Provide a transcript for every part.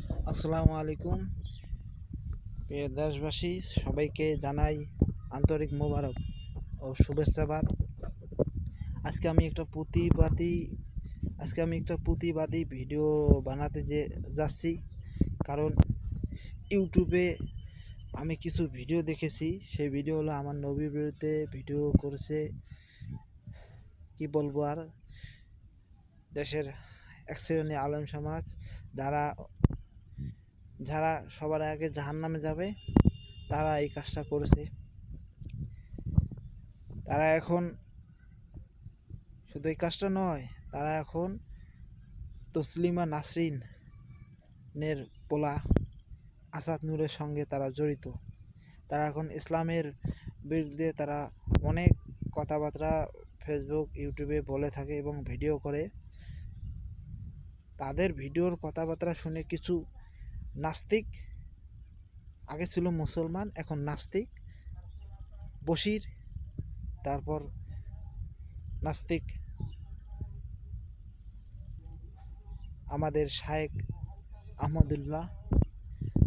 আসসালামু আলাইকুম প্রিয় দেশবাসী, সবাইকে জানাই আন্তরিক মোবারক ও শুভেচ্ছাবাদ। আজকে আমি একটা প্রতিবাদী ভিডিও বানাতে যাচ্ছি। কারণ ইউটিউবে আমি কিছু ভিডিও দেখেছি, সেই ভিডিও হলো আমার নবীর বিরুদ্ধে ভিডিও করেছে। কি বলবো আর, দেশের এক শ্রেণী আলেম সমাজ যারা যারা সবার আগে জাহান্নামে যাবে, তারা এই কাজটা করেছে। তারা এখন শুধু এই কাজটা নয়, তারা এখন তসলিমা নাসরিনের পোলা আসাদ নূরের সঙ্গে তারা জড়িত। তারা এখন ইসলামের বিরুদ্ধে তারা অনেক কথাবার্তা ফেসবুক ইউটিউবে বলে থাকে এবং ভিডিও করে। তাদের ভিডিওর কথাবার্তা শুনে কিছু নাস্তিক, আগে ছিল মুসলমান এখন নাস্তিক, বশির, তারপর নাস্তিক আমাদের শায়েক আহমদুল্লাহ,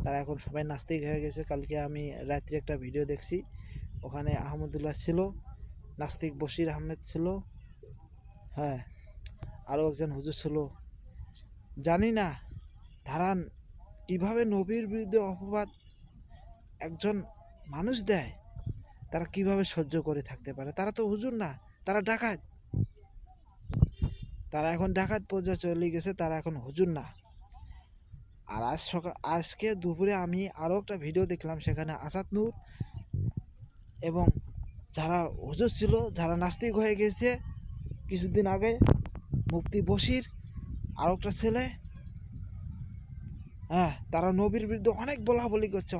তারা এখন সবাই নাস্তিক হয়ে গেছে। কালকে আমি রাত্রে একটা ভিডিও দেখছি, ওখানে আহমদুল্লাহ ছিল, নাস্তিক বশির আহমেদ ছিল, হ্যাঁ, আরও একজন হুজুর ছিল। জানি না তারা কীভাবে নবীর বিরুদ্ধে অপবাদ একজন মানুষ দেয়, তারা কিভাবে সহ্য করে থাকতে পারে। তারা তো হুজুর না, তারা ডাকাত। তারা এখন ডাকাত পর্যায়ে চলে গেছে, তারা এখন হুজুর না। আর আজকে দুপুরে আমি আরও একটা ভিডিও দেখলাম, সেখানে আসাদ নূর এবং যারা হুজুর ছিল, যারা নাস্তিক হয়ে গেছে কিছুদিন আগে, মুফতি বশির, আরও একটা ছেলে, হ্যাঁ, তারা নবীর বিরুদ্ধে অনেক বলাবলি করছে,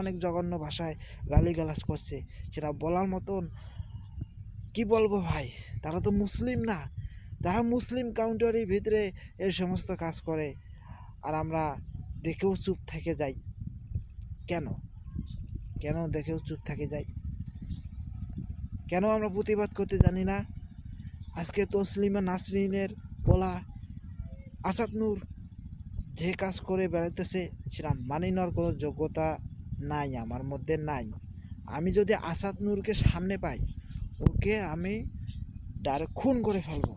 অনেক জঘন্য ভাষায় গালিগালাজ করছে। সেটা বলার মতন কি বলবো ভাই, তারা তো মুসলিম না, তারা মুসলিম কাউন্টারির ভিতরে এই সমস্ত কাজ করে, আর আমরা দেখেও চুপ থেকে যাই। কেন কেন দেখেও চুপ থেকে যাই? কেন আমরা প্রতিবাদ করতে জানি না? আজকে তসলিমা নাসরিনের বলা আসাদ নূর যে কাজ করে বেড়াইতেছে, সেটা মানি নেওয়ার কোনো যোগ্যতা নাই আমার মধ্যে, নাই। আমি যদি আসাদ নূরকে সামনে পাই, ওকে আমি ডাইরেক্ট খুন করে ফেলবো।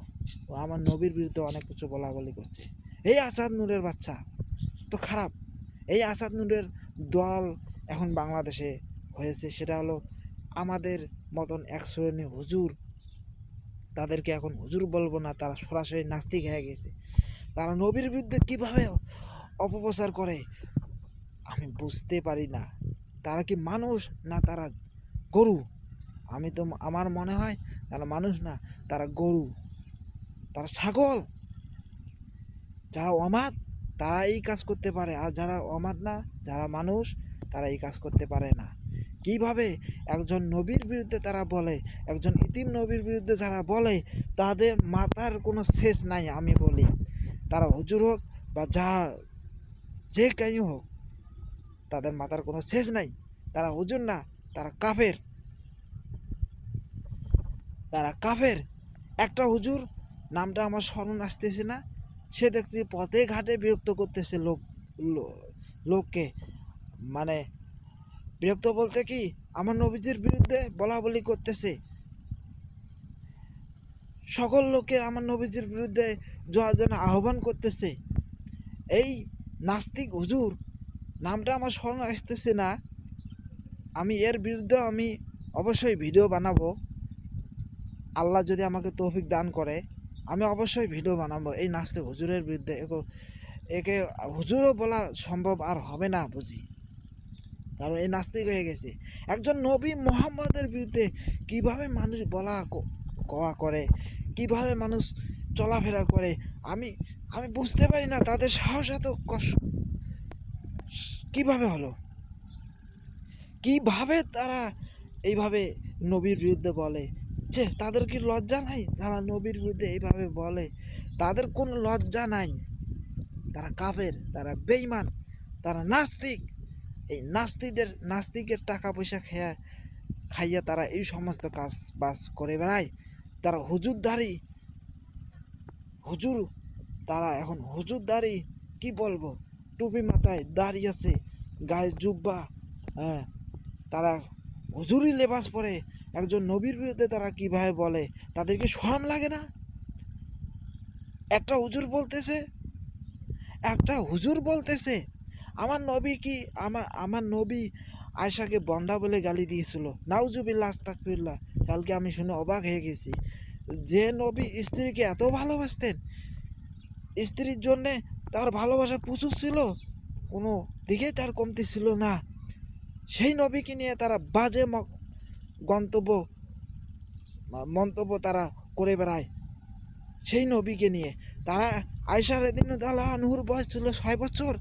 ও আমার নবীর বিরুদ্ধে অনেক কিছু বলাবলি করছে। এই আসাদ নূরের বাচ্চা তো খারাপ। এই আসাদ নূরের দল এখন বাংলাদেশে হয়েছে, সেটা হলো আমাদের মতন এক শ্রেণী হুজুর, তাদেরকে এখন হুজুর বলবো না, তারা সরাসরি নাস্তিক হয়ে গেছে। তারা নবীর বিরুদ্ধে কীভাবে অপপ্রচার করে আমি বুঝতে পারি না। তারা কি মানুষ না তারা গরু? আমার মনে হয় তারা মানুষ না, তারা গরু, তারা ছাগল। যারা অমাত তারা এই কাজ করতে পারে, আর যারা অমাত না, যারা মানুষ, তারা এই কাজ করতে পারে না। কিভাবে একজন নবীর বিরুদ্ধে তারা বলে, একজন ইতিম নবীর বিরুদ্ধে যারা বলে, তাদের মাথার কোনো শেষ নাই। আমি বলি, তারা হুজুর হোক বা যে কেউ হোক, তাদের মাথার কোনো শেষ নাই। তারা হুজুর না, তারা কাফের, তারা কাফের। একটা হুজুর, নামটা আমার স্মরণ আসতেছে না, সে দেখছি পথে ঘাটে বিরক্ত করতেছে লোককে, মানে বিরক্ত বলতে কি, আমার নবীজির বিরুদ্ধে বলা বলি করতেছে, সকল লোকে আমার নবীজির বিরুদ্ধে যাওয়ার জন্য আহ্বান করতেছে। এই নাস্তিক হুজুর, নামটা আমার স্মরণ আসতেছে না, আমি এর বিরুদ্ধে আমি অবশ্যই ভিডিও বানাবো। আল্লাহ যদি আমাকে তৌফিক দান করে, আমি অবশ্যই ভিডিও বানাবো এই নাস্তিক হুজুরের বিরুদ্ধে। একে হুজুরও বলা সম্ভব আর হবে না বুঝি, কারণ এই নাস্তিক হয়ে গেছে। একজন নবী মুহাম্মদের বিরুদ্ধে কিভাবে মানুষ বলা কওয়া করে, কিভাবে মানুষ চলাফেরা করে, আমি আমি বুঝতে পারি না। তাদের সাহস এত কিভাবে হলো, কিভাবে তারা এইভাবে নবীর বিরুদ্ধে বলে? যে তাদের কি লজ্জা নাই? যারা নবীর বিরুদ্ধে এইভাবে বলে, তাদের কোনো লজ্জা নাই। তারা কাফের, তারা বেঈমান, তারা নাস্তিক। এই নাস্তিকের টাকা পয়সা খাইয়া তারা এই সমস্ত কাজ বাজ করে বেড়ায়। তারা হুজুর, তারা এখন হুজুরদারি, কি বলবো, টুপি মাথায় দাঁড়িয়ে আছে, গায়ে জুব্বা, হ্যাঁ, তারা হুজুরি লেবাস পরে একজন নবীর বিরুদ্ধে তারা কিভাবে বলে? তাদেরকে শরম লাগে না? একটা হুজুর বলতেছে আমার নবী কি আমার নবী আয়েশাকে বন্ধা বলে গালি দিয়েছিল। নাউজুবিল্লাহ আস্তাগফিরুল্লাহ। কালকে আমি শুনে অবাক হয়ে গেছি। যে নবী স্ত্রীকে এত ভালোবাসতেন, স্ত্রীর জন্যে তার ভালোবাসা প্রচুর ছিল, কোনো দিকেই তার কমতি ছিল না, সেই নবীকে নিয়ে তারা বাজে গন্তব্য মন্তব্য তারা করে বেড়ায়। সেই নবীকে নিয়ে তারা, আয়েশা রাদিয়াল্লাহু আনহুর বয়স ছিল 6 বছর,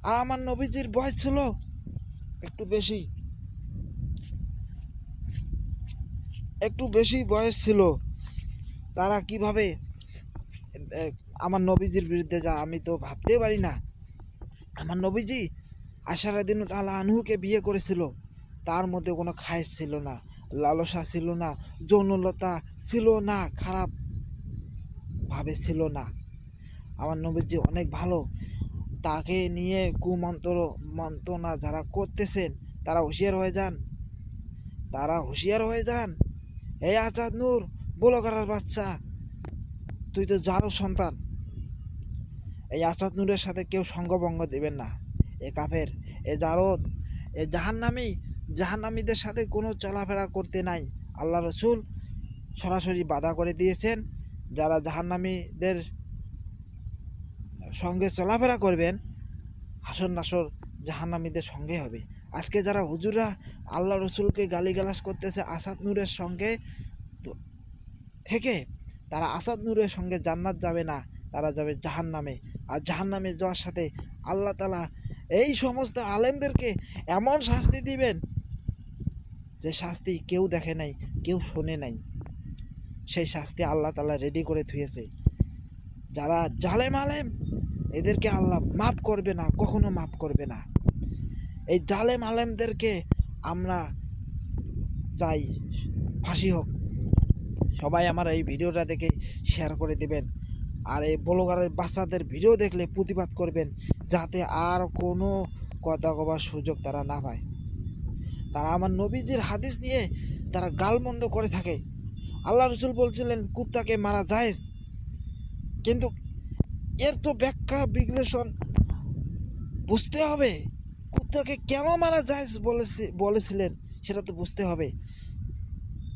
আর আমার নবীজির বয়স ছিল একটু বেশি বয়স ছিল। তারা কিভাবে আমার নবীজির বিরুদ্ধে যা, আমি তো ভাবতে পারি না। আমার নবীজি আয়েশা রাদিয়াল্লাহু আনহুকে বিয়ে করেছিল, তার মধ্যে কোনো খায়েশ ছিল না, লালসা ছিল না, যৌনলতা ছিল না, খারাপ ভাবে ছিল না। আমার নবীজি অনেক ভালো। তাকে নিয়ে মন্ত্রণা যারা করতেছেন তারা হুঁশিয়ার হয়ে যান। এই আজাদ নূর বলগারার বাচ্চা, তুই তো যারও সন্তান, এই আজাদ নূরের সাথে কেউ সঙ্গভঙ্গ দেবেন না। এ কাফের, এ জারদ, এ জাহান্নামীদের সাথে কোনো চলাফেরা করতে নাই। আল্লাহ রসুল সরাসরি বাধা করে দিয়েছেন, যারা জাহান্নামীদের সঙ্গে চলাফেরা করবেন হাসর নাসর জাহান্নামীদের সঙ্গে হবে। আজকে যারা হুজুররা আল্লাহ রসুলকে গালিগালাজ করতেছে আসাদ নূরের সঙ্গে থেকে, তারা আসাদ নূরের সঙ্গে জান্নাত যাবে না, তারা যাবে জাহান্নামে। আর জাহান্নামে যাওয়ার সাথে আল্লাহ তাআলা এই সমস্ত আলেমদেরকে এমন শাস্তি দিবেন যে শাস্তি কেউ দেখে নাই, কেউ শোনে নাই। সেই শাস্তি আল্লাহ তাআলা রেডি করে থুয়েছে। যারা জালেম আলেম, এদেরকে আল্লাহ মাফ করবে না, কখনো মাফ করবে না। এই জালেম আলেমদেরকে আমরা চাই ফাঁসি হোক। সবাই আমার এই ভিডিওটা দেখে শেয়ার করে দেবেন, আর এই ব্লগারের বাচ্চাদের ভিডিও দেখলে প্রতিবাদ করবেন, যাতে আর কোনো কথা কবার সুযোগ তারা না পায়। তারা আমার নবীজির হাদিস নিয়ে তারা গালমন্দ করে থাকে। আল্লাহ রসুল বলছিলেন কুত্তাকে মারা জায়েজ, কিন্তু এর তো ব্যাখ্যা বিশ্লেষণ বুঝতে হবে। কুত্তাকে কেন মারা জায়েজ বলেছিলেন সেটা তো বুঝতে হবে।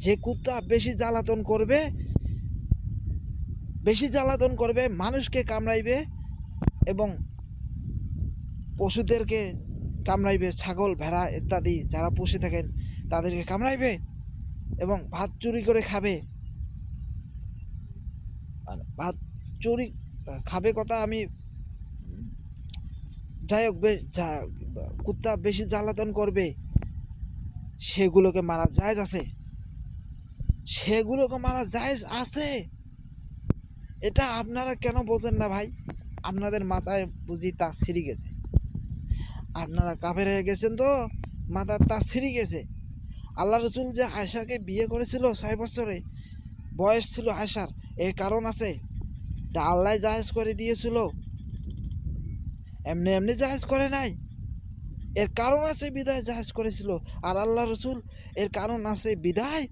যে কুত্তা বেশি জ্বালাতন করবে, মানুষকে কামড়াইবে এবং পশুদেরকে কামড়াইবে, ছাগল ভেড়া ইত্যাদি যারা পুষে থাকেন তাদেরকে কামড়াইবে এবং ভাত চুরি করে খাবে। ভাত চুরি খাবে কথা আমি, যাই হোক, কুত্তা বেশি জ্বালাতন করবে, সেগুলোকে মারা জায়েজ আছে। এটা আপনারা কেন বোঝেন না ভাই? আপনাদের মাথায় বুঝি তা ছিঁড়ে গেছে, আপনারা কাফের হয়ে গেছেন, তো মাথার তা ছিঁড়ে গেছে। আল্লাহ রসুল যে আয়েশাকে বিয়ে করেছিল 6 বছরে বয়স ছিল আয়েশার, এর কারণ আছে। এটা আল্লাহ জায়েজ করে দিয়েছিল, এমনি জায়েজ করে নাই, এর কারণ আছে বিদায় জায়েজ করেছিল। আর আল্লাহ রসুল এর কারণ আছে বিদায়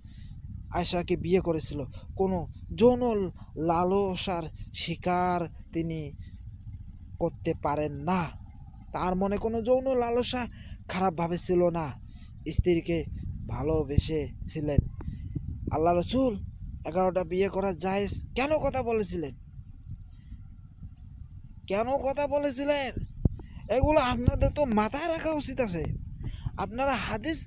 আয়েশাকে বিয়ে করেছিল। কোনো যৌন লালসার শিকার তিনি করতে পারেন না, তার মনে কোনো যৌন লালসা খারাপভাবে ছিল না, স্ত্রীকে ভালোবেসেছিলেন। আল্লাহ রসুল 11টা বিয়ে করা জায়েজ কেন কথা বলেছিলেন? এগুলো আপনাদের তো মাথায় রাখা উচিত আছে। আপনারা হাদিস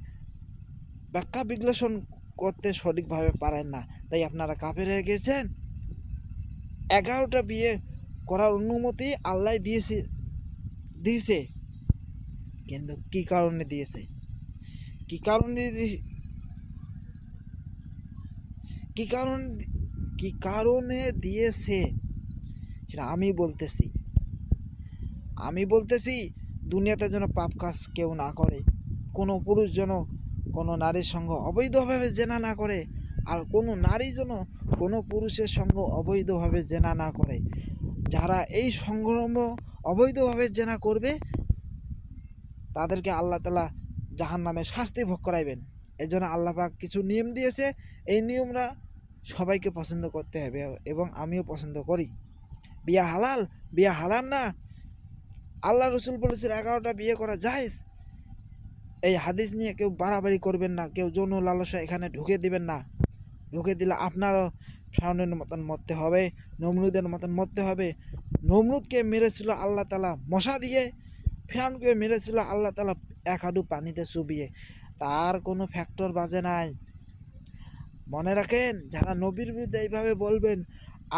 ব্যাখ্যা বিশ্লেষণ করতে সঠিকভাবে পারেন না, তাই আপনারা কাফের হয়ে গেছেন। 11টা বিয়ে করার অনুমতি আল্লাহ দিয়েছে, কিন্তু কি কারণে দিয়েছে সেটা আমি বলতেছি দুনিয়াতে যেন পাপ কাজ কেউ না করে, কোনো পুরুষ যেন কোনো নারীর সঙ্গে অবৈধভাবে জেনা না করে, আর কোনো নারী যেন কোনো পুরুষের সঙ্গে অবৈধভাবে জেনা না করে। যারা এই সংগ্রাম অবৈধভাবে জেনা করবে তাদেরকে আল্লাহ তাআলা জাহান্নামে শাস্তি ভোগ করাইবেন। এই জন্য আল্লাহ পাক কিছু নিয়ম দিয়েছে, এই নিয়মরা সবাইকে পছন্দ করতে হবে এবং আমিও পছন্দ করি। বিয়া হালাল, বিয়া হারাম না। আল্লাহ রসুল বলেছেন 11টা বিয়ে করা জায়েজ। এই হাদিস নিয়ে কেউ বাড়াবাড়ি করবেন না, কেউ যৌন লালসা এখানে ঢুকে দিবেন না। ঢুকে দিলে আপনারও ফিরআউনের মতন মরতে হবে, নমরুদের মতন মরতে হবে। নমরুদকে মেরেছিল আল্লাহ তাআলা মশা দিয়ে, ফিরআউনকে মেরেছিল আল্লাহ তাআলা এক হাঁটু পানিতে চুবিয়ে। তার কোনো ফ্যাক্টর বাজে নাই। মনে রাখেন, যারা নবীর বিরুদ্ধে এইভাবে বলবেন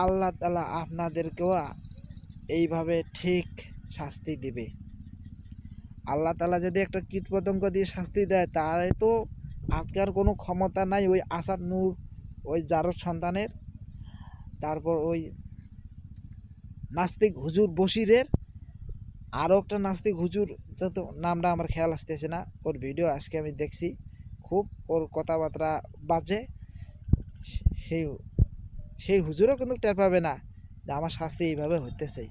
আল্লাহ তাআলা আপনাদেরকেও এইভাবে ঠিক শাস্তি দিবে। আল্লাহ তাআলা যদি একটা কীটপতঙ্গ দিয়ে শাস্তি দেয় তারে তো আটকার কোনো ক্ষমতা নাই। ওই আসাদ নূর, ওই জারদ সন্তানের, তারপর ওই নাস্তিক হুজুর বশিরের, আরও একটা নাস্তিক হুজুর, যত নামটা আমার খেয়াল আসতেছে না, ওর ভিডিও আজকে আমি দেখছি, খুব ওর কথাবার্তা বাজে। সেই সেই হুজুরও কিন্তু টের পাবে না যে আমার শাস্তি এইভাবে হইতেছে।